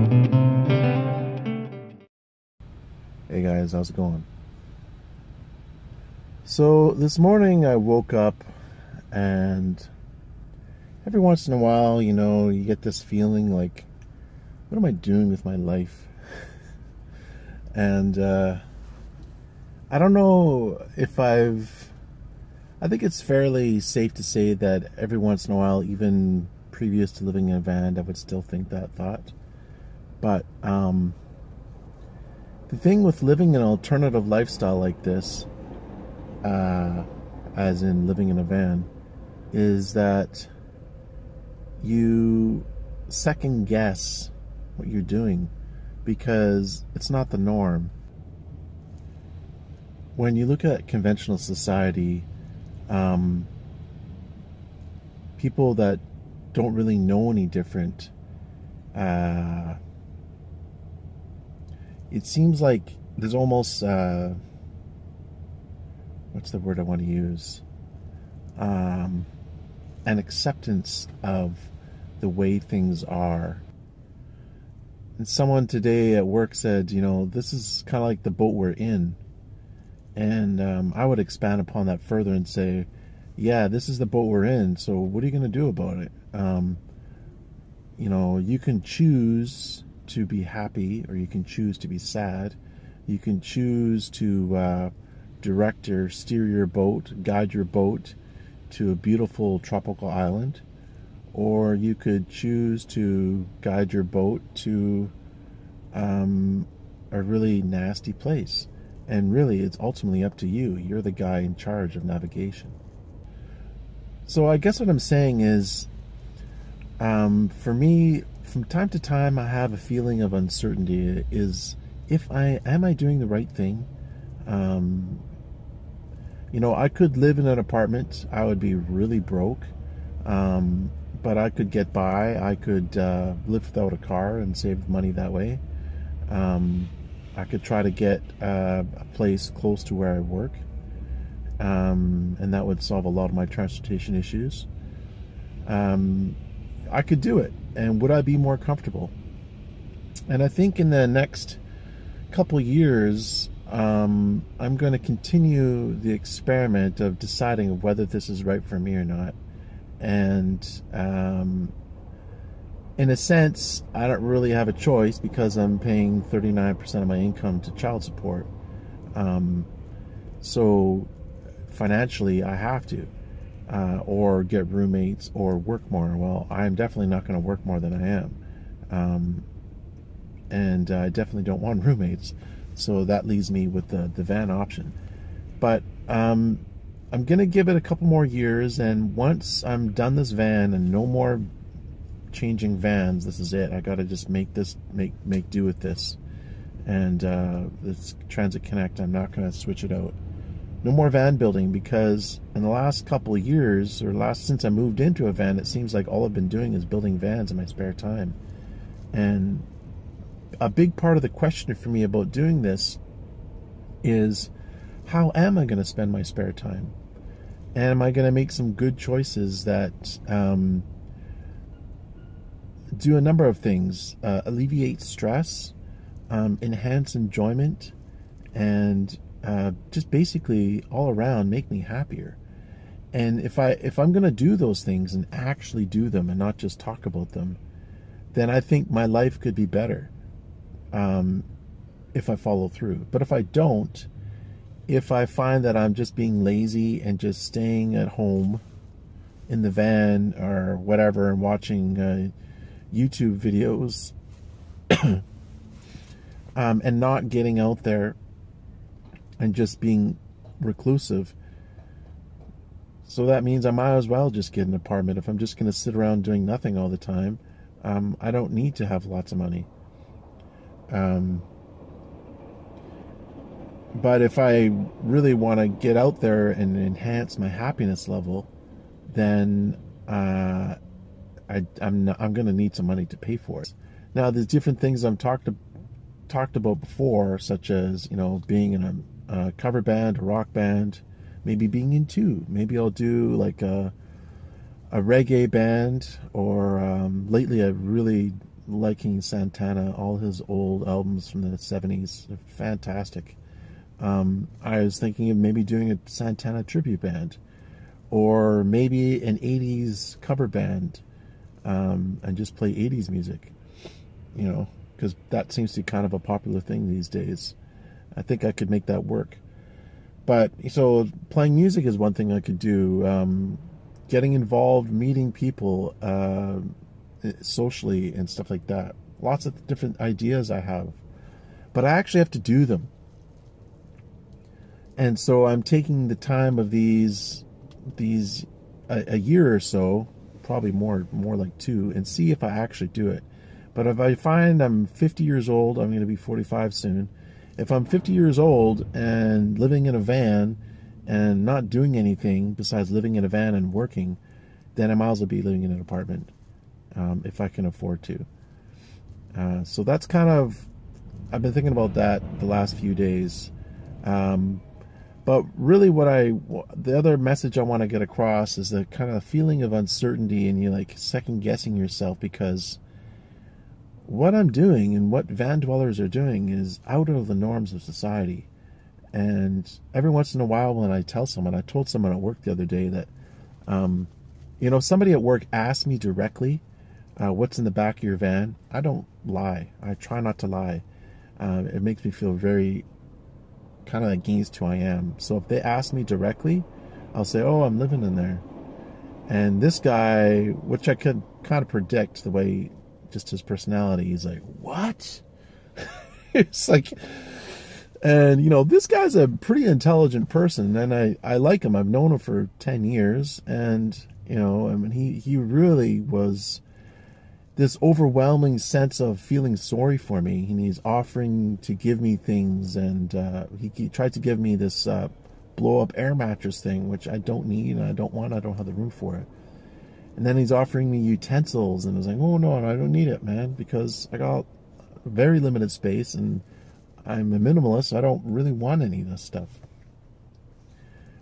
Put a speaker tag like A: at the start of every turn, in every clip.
A: Hey guys, how's it going? So this morning I woke up, and every once in a while, you get this feeling like, what am I doing with my life? And I don't know if I think it's fairly safe to say that every once in a while, even previous to living in a van, I would still think that thought. But the thing with living an alternative lifestyle like this, as in living in a van, is that you second guess what you're doing because it's not the norm. When you look at conventional society, people that don't really know any different, it seems like there's almost what's the word I want to use? An acceptance of the way things are. And someone today at work said, this is kind of like the boat we're in. And I would expand upon that further and say, yeah, this is the boat we're in, so what are you going to do about it? You can choose to be happy, or you can choose to be sad. You can choose to direct or steer your boat, guide your boat to a beautiful tropical island, or you could choose to guide your boat to a really nasty place. And really, it's ultimately up to you. You're the guy in charge of navigation. So I guess what I'm saying is, for me, from time to time, I have a feeling of uncertainty. Am I doing the right thing? I could live in an apartment. I would be really broke, but I could get by. I could live without a car and save money that way. I could try to get a place close to where I work, and that would solve a lot of my transportation issues. I could do it, and would I be more comfortable? And I think in the next couple years, I'm going to continue the experiment of deciding whether this is right for me or not. And in a sense, I don't really have a choice because I'm paying 39% of my income to child support. So financially, I have to, or get roommates or work more. Well, I'm definitely not going to work more than I am. And I definitely don't want roommates. So that leaves me with the van option. But I'm going to give it a couple more years, and once I'm done this van and no more changing vans, this is it. I got to just make do with this. And this Transit Connect, I'm not going to switch it out. No more van building, because in the last couple of years, or since I moved into a van, it seems like all I've been doing is building vans in my spare time. And a big part of the question for me about doing this is, how am I going to spend my spare time? And am I going to make some good choices that do a number of things, alleviate stress, enhance enjoyment, and just basically all around make me happier? And if I'm going to do those things and actually do them and not just talk about them, then I think my life could be better. If I follow through. But if I don't, if I find that I'm just being lazy and just staying at home in the van or whatever and watching YouTube videos and not getting out there and just being reclusive, so that means I might as well just get an apartment. If I'm just going to sit around doing nothing all the time, I don't need to have lots of money. But if I really want to get out there and enhance my happiness level, then I'm going to need some money to pay for it. Now, there's different things I've talked about before, such as being in a cover band, a rock band, maybe being in two. Maybe I'll do like a reggae band, or lately I really liking Santana, all his old albums from the 70s. They're fantastic. I was thinking of maybe doing a Santana tribute band, or maybe an 80s cover band, and just play 80s music, you know, because that seems to be kind of a popular thing these days. I think I could make that work. But, so, playing music is one thing I could do. Getting involved, meeting people, socially and stuff like that. Lots of different ideas I have. But I actually have to do them. And so I'm taking the time of these a year or so, probably more like 2, and see if I actually do it. But if I find I'm 50 years old, I'm going to be 45 soon. If I'm 50 years old and living in a van and not doing anything besides living in a van and working, then I might as well be living in an apartment, if I can afford to. So that's kind of, I've been thinking about that the last few days. But really the other message I want to get across is the kind of feeling of uncertainty, and you like second guessing yourself, because what I'm doing and what van dwellers are doing is out of the norms of society. And every once in a while when I told someone at work the other day that, somebody at work asked me directly, what's in the back of your van? I don't lie. I try not to lie. It makes me feel very kind of against who I am. So if they ask me directly, I'll say, oh, I'm living in there. And this guy, which I could kind of predict the way, just his personality, he's like, what? It's like, and this guy's a pretty intelligent person, and I like him. I've known him for 10 years, and I mean, he really was this overwhelming sense of feeling sorry for me, and he's offering to give me things, and he tried to give me this blow-up air mattress thing, which I don't need, and I don't want. I don't have the room for it. And then he's offering me utensils, and I was like, oh no, I don't need it, man, because I got very limited space, and I'm a minimalist, so I don't really want any of this stuff.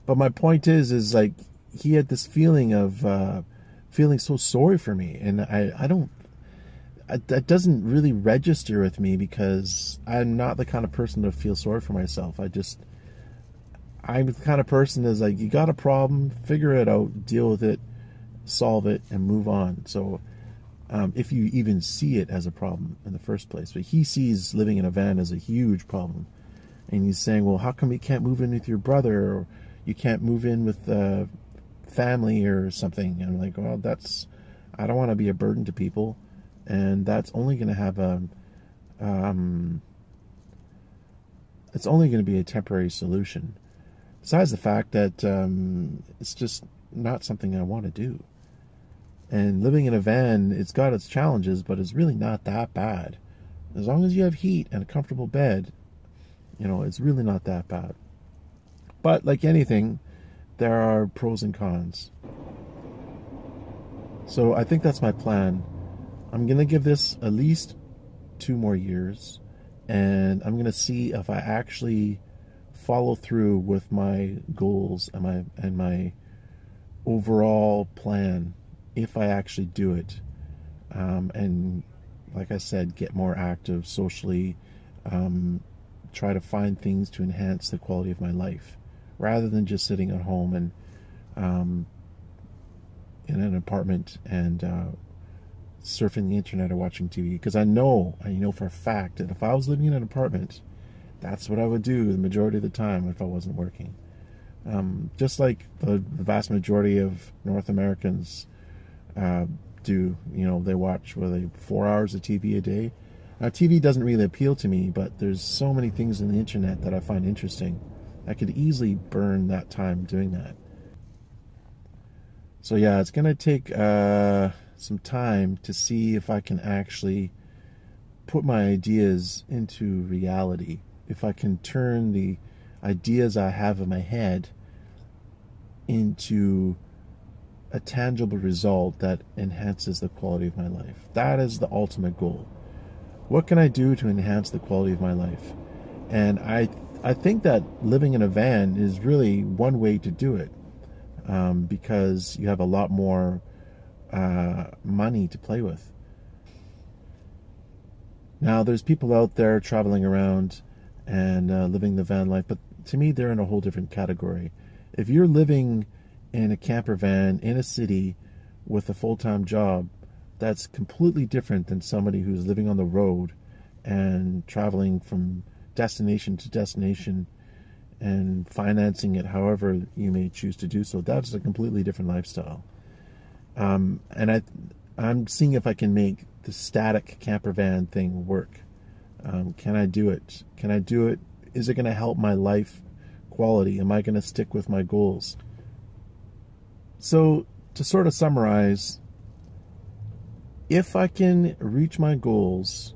A: But my point is like, he had this feeling of feeling so sorry for me, and that doesn't really register with me, because I'm not the kind of person to feel sorry for myself. I'm the kind of person that's like, you got a problem, figure it out, deal with it, solve it, and move on. So if you even see it as a problem in the first place. But he sees living in a van as a huge problem, and he's saying, well, how come you can't move in with your brother, or you can't move in with family or something? And I'm like, well, I don't want to be a burden to people, and that's only going to have it's only going to be a temporary solution, besides the fact that it's just not something I want to do. And living in a van, it's got its challenges, but it's really not that bad. As long as you have heat and a comfortable bed, it's really not that bad. But like anything, there are pros and cons. So I think that's my plan. I'm going to give this at least 2 more years, and I'm going to see if I actually follow through with my goals and my overall plan, if I actually do it. And like I said, get more active socially, try to find things to enhance the quality of my life, rather than just sitting at home and in an apartment and surfing the internet or watching TV. Because I know for a fact that if I was living in an apartment, that's what I would do the majority of the time if I wasn't working. Just like the vast majority of North Americans do. They watch 4 hours of TV a day. Now, TV doesn't really appeal to me, but there's so many things on the internet that I find interesting. I could easily burn that time doing that. So yeah, it's going to take some time to see if I can actually put my ideas into reality. If I can turn the ideas I have in my head into a tangible result that enhances the quality of my life. That is the ultimate goal. What can I do to enhance the quality of my life? And I think that living in a van is really one way to do it, because you have a lot more money to play with. Now, there's people out there traveling around and living the van life, but to me, they're in a whole different category. If you're living in a camper van in a city with a full-time job, that's completely different than somebody who's living on the road and traveling from destination to destination and financing it however you may choose to do so. That's a completely different lifestyle. And I'm seeing if I can make the static camper van thing work. Can I do it? Can I do it? Is it going to help my life quality? Am I going to stick with my goals? So to sort of summarize, if I can reach my goals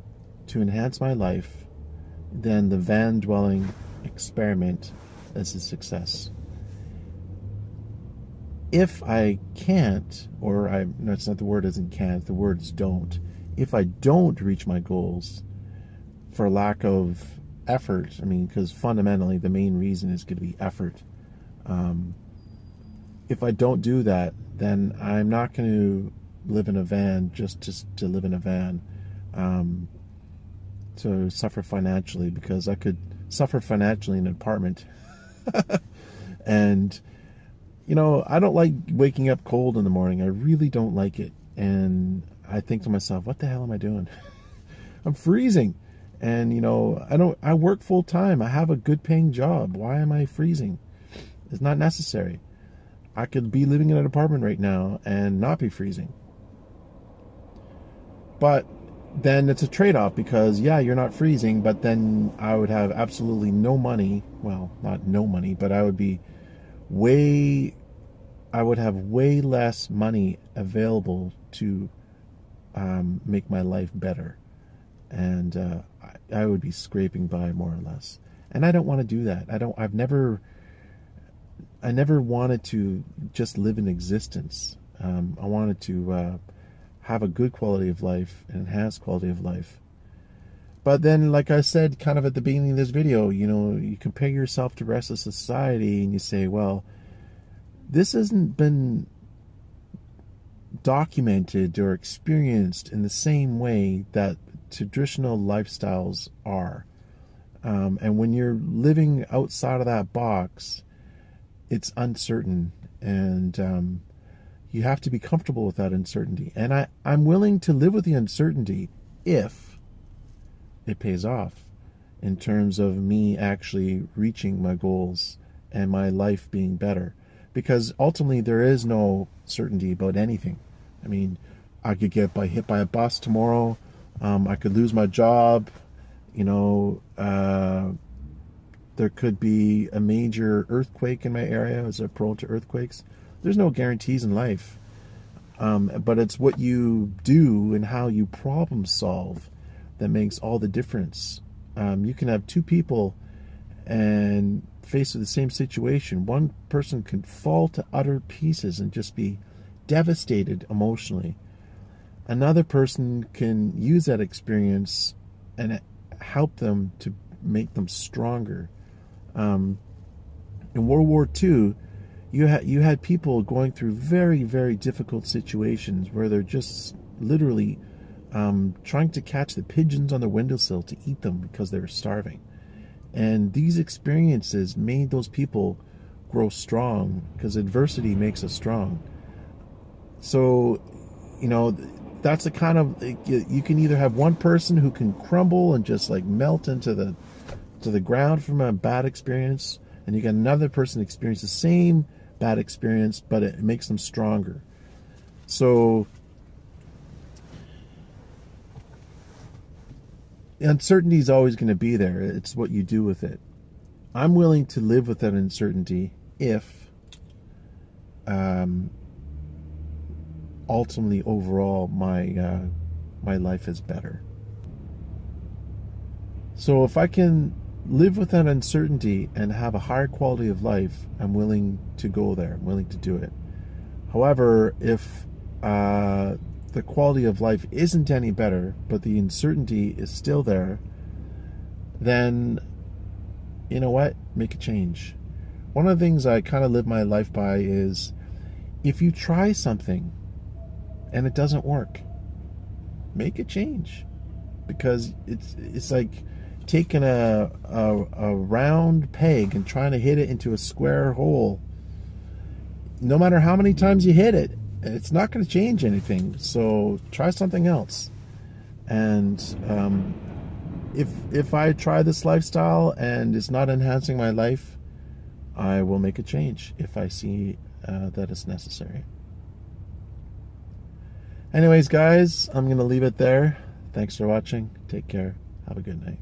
A: to enhance my life, then the Vandwelling experiment is a success. If I can't, or no, it's not, the word isn't can't, the word's don't. If I don't reach my goals for lack of effort, I mean, because fundamentally the main reason is going to be effort. If I don't do that, then I'm not going to live in a van just to live in a van, to suffer financially, because I could suffer financially in an apartment. And, you know, I don't like waking up cold in the morning. I really don't like it. And I think to myself, what the hell am I doing? I'm freezing. And, you know, I work full time. I have a good paying job. Why am I freezing? It's not necessary. I could be living in an apartment right now and not be freezing. But then it's a trade-off, because yeah, you're not freezing, but then I would have absolutely no money. Well, not no money, but I would have way less money available to make my life better. And I would be scraping by more or less. And I don't want to do that. I never wanted to just live in existence. I wanted to have a good quality of life, and enhance quality of life. But then, like I said kind of at the beginning of this video, you know, you compare yourself to the rest of society and you say, well, this hasn't been documented or experienced in the same way that traditional lifestyles are. And when you're living outside of that box, it's uncertain, and you have to be comfortable with that uncertainty. And I'm willing to live with the uncertainty if it pays off in terms of me actually reaching my goals and my life being better. Because ultimately there is no certainty about anything. I mean, I could get hit by a bus tomorrow. I could lose my job. You know, there could be a major earthquake in my area. Is it prone to earthquakes? There's no guarantees in life. But it's what you do and how you problem solve that makes all the difference. You can have two people and faced with the same situation. One person can fall to utter pieces and just be devastated emotionally. Another person can use that experience and help them to make them stronger. In World War II, you had people going through very, very difficult situations where they're just literally trying to catch the pigeons on their windowsill to eat them because they were starving. And these experiences made those people grow strong, because adversity makes us strong. So, you know, that's the kind of, you can either have one person who can crumble and just like melt into the ground from a bad experience, and you get another person experience the same bad experience, but it makes them stronger. So uncertainty is always going to be there. It's what you do with it. I'm willing to live with that uncertainty if ultimately overall my life is better. So if I can live with that uncertainty and have a higher quality of life, I'm willing to go there. I'm willing to do it. However, if the quality of life isn't any better, but the uncertainty is still there, then, you know what? Make a change. One of the things I kind of live my life by is, if you try something and it doesn't work, make a change. because it's like taking a round peg and trying to hit it into a square hole. No matter how many times you hit it, it's not going to change anything. So try something else. And if I try this lifestyle and it's not enhancing my life, I will make a change if I see that it's necessary. Anyways, guys, I'm going to leave it there. Thanks for watching. Take care. Have a good night.